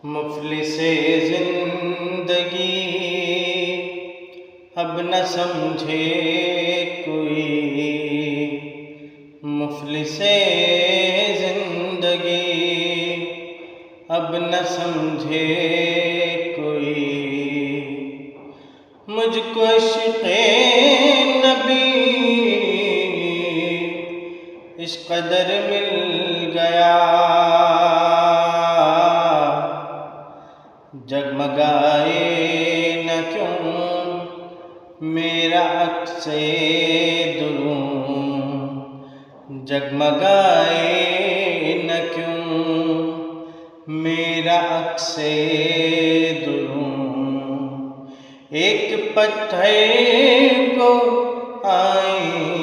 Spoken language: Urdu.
مفلس زندگی اب نہ سمجھے کوئی، مفلس زندگی اب نہ سمجھے کوئی، مجھ کو عشق نبی اس قدر مل گیا، جگمگائے نہ کیوں میرا عکس دروں، جگمگائے نہ کیوں میرا عکس دروں، ایک پتھر کو آئیں